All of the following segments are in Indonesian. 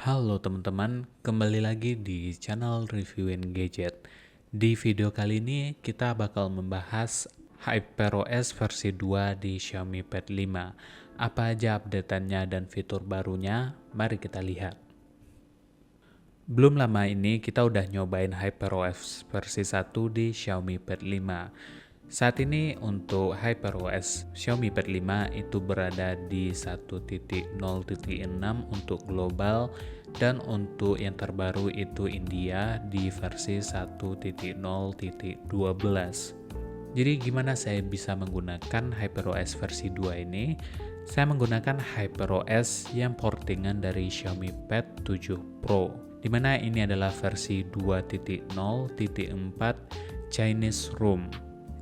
Halo teman-teman, kembali lagi di channel Reviewin Gadget. Di video kali ini kita bakal membahas HyperOS versi 2 di Xiaomi Pad 5. Apa aja updateannya dan fitur barunya? Mari kita lihat. Belum lama ini kita udah nyobain HyperOS versi 1 di Xiaomi Pad 5. Saat ini untuk HyperOS Xiaomi Pad 5 itu berada di 1.0.6 untuk global, dan untuk yang terbaru itu India di versi 1.0.12. Jadi gimana saya bisa menggunakan HyperOS versi 2 ini? Saya menggunakan HyperOS yang portingan dari Xiaomi Pad 7 Pro, dimana ini adalah versi 2.0.4 Chinese ROM.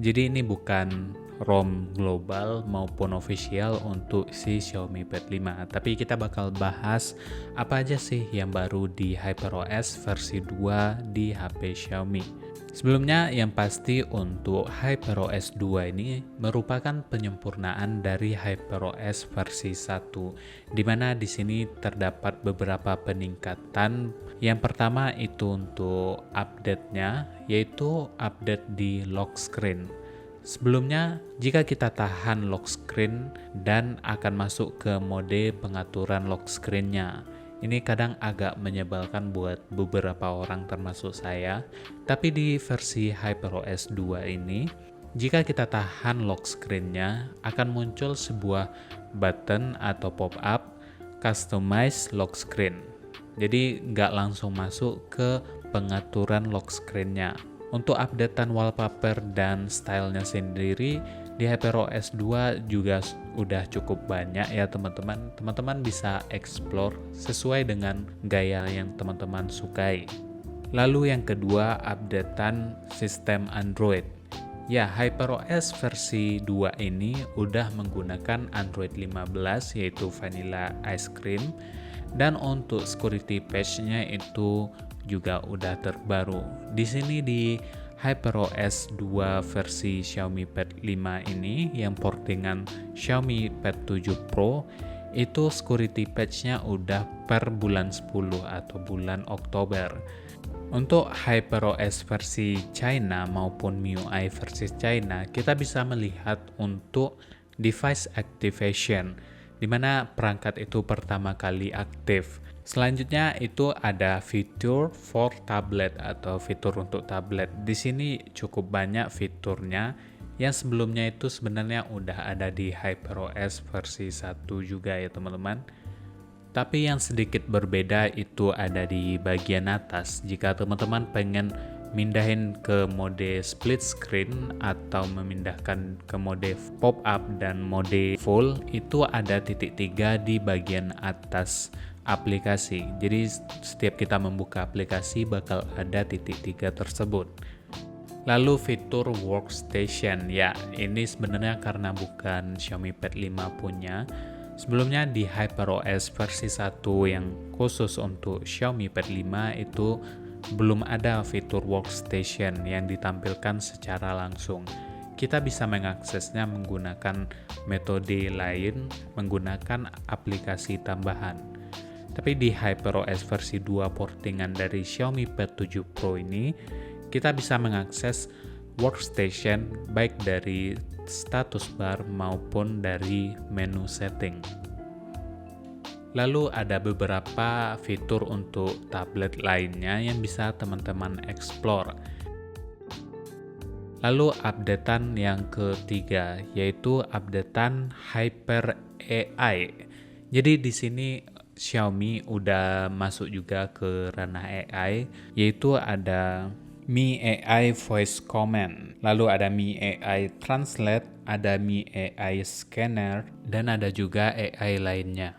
Jadi ini bukan ROM global maupun official untuk si Xiaomi Pad 5, tapi kita bakal bahas apa aja sih yang baru di HyperOS versi 2 di HP Xiaomi. Sebelumnya yang pasti untuk HyperOS 2 ini merupakan penyempurnaan dari HyperOS versi 1, di mana di sini terdapat beberapa peningkatan. Yang pertama itu untuk update-nya, yaitu update di lock screen. Sebelumnya, jika kita tahan lock screen dan akan masuk ke mode pengaturan lock screen-nya, ini kadang agak menyebalkan buat beberapa orang termasuk saya. Tapi di versi HyperOS 2 ini, jika kita tahan lock screen-nya, akan muncul sebuah button atau pop-up Customize Lock Screen. Jadi nggak langsung masuk ke pengaturan lock screen-nya. Untuk updatean wallpaper dan stylenya sendiri, di HyperOS 2 juga udah cukup banyak ya teman-teman. Teman-teman bisa explore sesuai dengan gaya yang teman-teman sukai. Lalu yang kedua, updatean sistem Android. Ya, HyperOS versi 2 ini udah menggunakan Android 15 yaitu Vanilla Ice Cream, dan untuk security patch-nya itu juga udah terbaru. Di sini di HyperOS 2 versi Xiaomi Pad 5 ini yang portingan Xiaomi Pad 7 Pro, itu security patch-nya udah per bulan 10 atau bulan Oktober. Untuk HyperOS versi China maupun MIUI versi China, kita bisa melihat untuk device activation, di mana perangkat itu pertama kali aktif. Selanjutnya itu ada fitur for tablet atau fitur untuk tablet. Di sini cukup banyak fiturnya yang sebelumnya itu sebenarnya udah ada di HyperOS versi 1 juga ya teman-teman. Tapi yang sedikit berbeda itu ada di bagian atas. Jika teman-teman pengen mindahin ke mode split screen atau memindahkan ke mode pop-up dan mode full, itu ada titik 3 di bagian atas aplikasi. Jadi setiap kita membuka aplikasi bakal ada titik 3 tersebut. Lalu fitur workstation, ya ini sebenarnya karena bukan Xiaomi Pad 5 punya. Sebelumnya di HyperOS versi 1 yang khusus untuk Xiaomi Pad 5 itu belum ada fitur workstation yang ditampilkan secara langsung. Kita bisa mengaksesnya menggunakan metode lain, menggunakan aplikasi tambahan. Tapi di HyperOS versi 2 portingan dari Xiaomi Pad 7 Pro ini, kita bisa mengakses workstation baik dari status bar maupun dari menu setting. Lalu ada beberapa fitur untuk tablet lainnya yang bisa teman-teman explore. Lalu updatean yang ketiga yaitu updatean Hyper AI. Jadi di sini Xiaomi udah masuk juga ke ranah AI, yaitu ada Mi AI Voice Command, lalu ada Mi AI Translate, ada Mi AI Scanner, dan ada juga AI lainnya.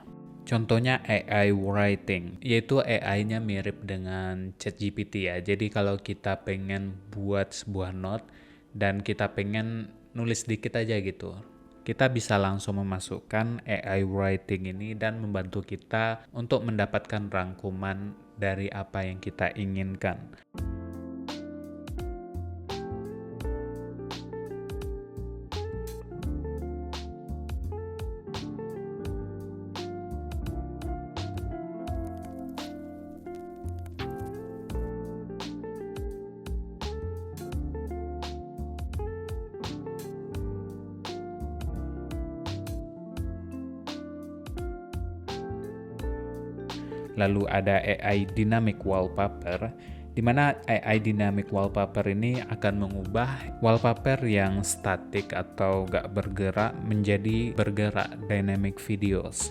Contohnya AI Writing, yaitu AI-nya mirip dengan ChatGPT ya. Jadi kalau kita pengen buat sebuah note dan kita pengen nulis dikit aja gitu, kita bisa langsung memasukkan AI Writing ini dan membantu kita untuk mendapatkan rangkuman dari apa yang kita inginkan. Lalu ada AI Dynamic Wallpaper, di mana AI Dynamic Wallpaper ini akan mengubah wallpaper yang statik atau gak bergerak menjadi bergerak dynamic videos.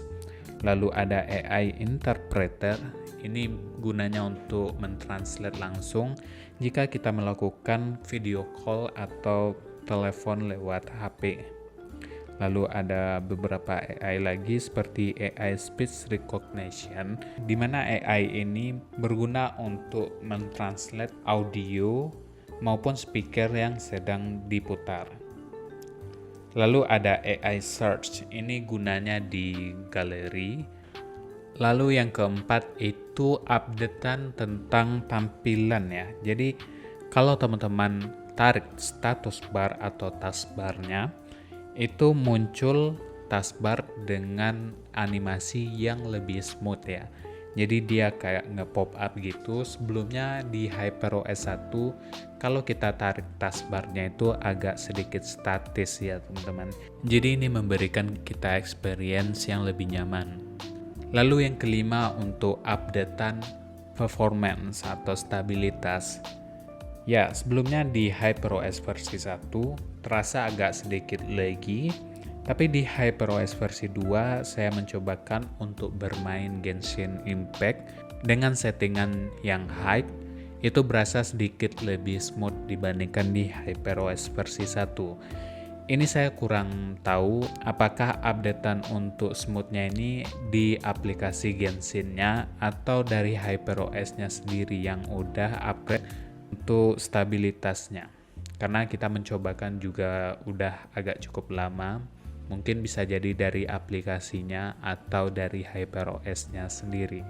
Lalu ada AI Interpreter, ini gunanya untuk mentranslate langsung jika kita melakukan video call atau telepon lewat HP. Lalu ada beberapa AI lagi seperti AI Speech Recognition, di mana AI ini berguna untuk mentranslate audio maupun speaker yang sedang diputar. Lalu ada AI Search, ini gunanya di galeri. Lalu yang keempat itu updatean tentang tampilan ya. Jadi kalau teman-teman tarik status bar atau taskbarnya, itu muncul taskbar dengan animasi yang lebih smooth ya. Jadi dia kayak nge-pop up gitu. Sebelumnya di HyperOS 1 kalau kita tarik taskbarnya itu agak sedikit statis ya teman-teman. Jadi ini memberikan kita experience yang lebih nyaman. Lalu yang kelima untuk updatean performance atau stabilitas. Ya, sebelumnya di HyperOS versi 1 terasa agak sedikit laggy, tapi di HyperOS versi 2 saya mencobakan untuk bermain Genshin Impact dengan settingan yang high, itu berasa sedikit lebih smooth dibandingkan di HyperOS versi 1. Ini saya kurang tahu apakah updatean untuk smoothnya ini di aplikasi Genshin-nya atau dari HyperOS-nya sendiri yang udah upgrade untuk stabilitasnya. Karena kita mencobakan juga udah agak cukup lama, mungkin bisa jadi dari aplikasinya atau dari HyperOS-nya sendiri.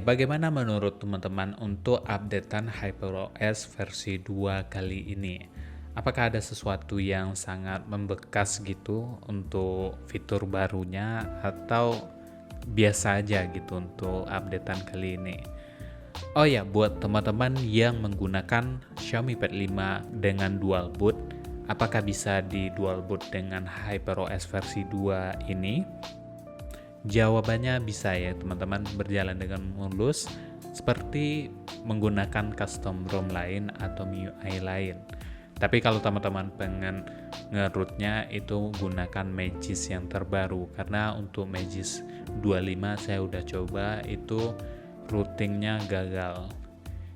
Bagaimana menurut teman-teman untuk updatean HyperOS versi 2 kali ini? Apakah ada sesuatu yang sangat membekas gitu untuk fitur barunya atau biasa aja gitu untuk updatean kali ini? Oh ya, buat teman-teman yang menggunakan Xiaomi Pad 5 dengan dual boot, apakah bisa di dual boot dengan HyperOS versi 2 ini? Jawabannya bisa ya teman-teman, berjalan dengan mulus seperti menggunakan custom ROM lain atau MIUI lain. Tapi kalau teman-teman pengen nge-rootnya itu gunakan Magis yang terbaru, karena untuk Magis 25 saya udah coba itu routingnya gagal.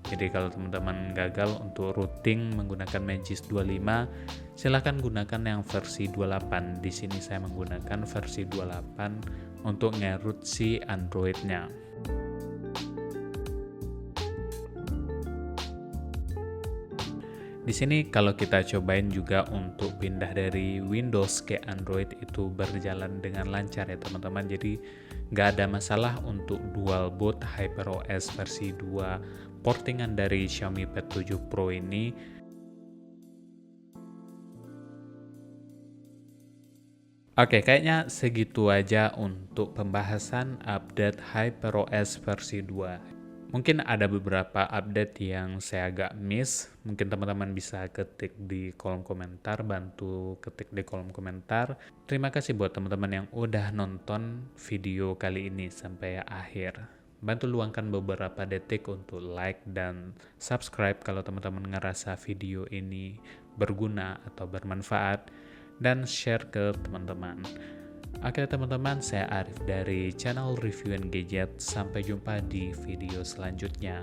Jadi kalau teman-teman gagal untuk routing menggunakan Magis 25, silahkan gunakan yang versi 28. Di sini saya menggunakan versi 28 untuk nge-root si Android-nya. Di sini kalau kita cobain juga untuk pindah dari Windows ke Android itu berjalan dengan lancar ya teman-teman. Jadi nggak ada masalah untuk dual boot HyperOS versi 2 portingan dari Xiaomi Pad 7 Pro ini. Oke, kayaknya segitu aja untuk pembahasan update HyperOS versi 2. Mungkin ada beberapa update yang saya agak miss. Mungkin teman-teman bisa ketik di kolom komentar, bantu ketik di kolom komentar. Terima kasih buat teman-teman yang udah nonton video kali ini sampai akhir. Bantu luangkan beberapa detik untuk like dan subscribe kalau teman-teman ngerasa video ini berguna atau bermanfaat, dan share ke teman-teman. Oke teman-teman, saya Arif dari channel Review and Gadget. Sampai jumpa di video selanjutnya.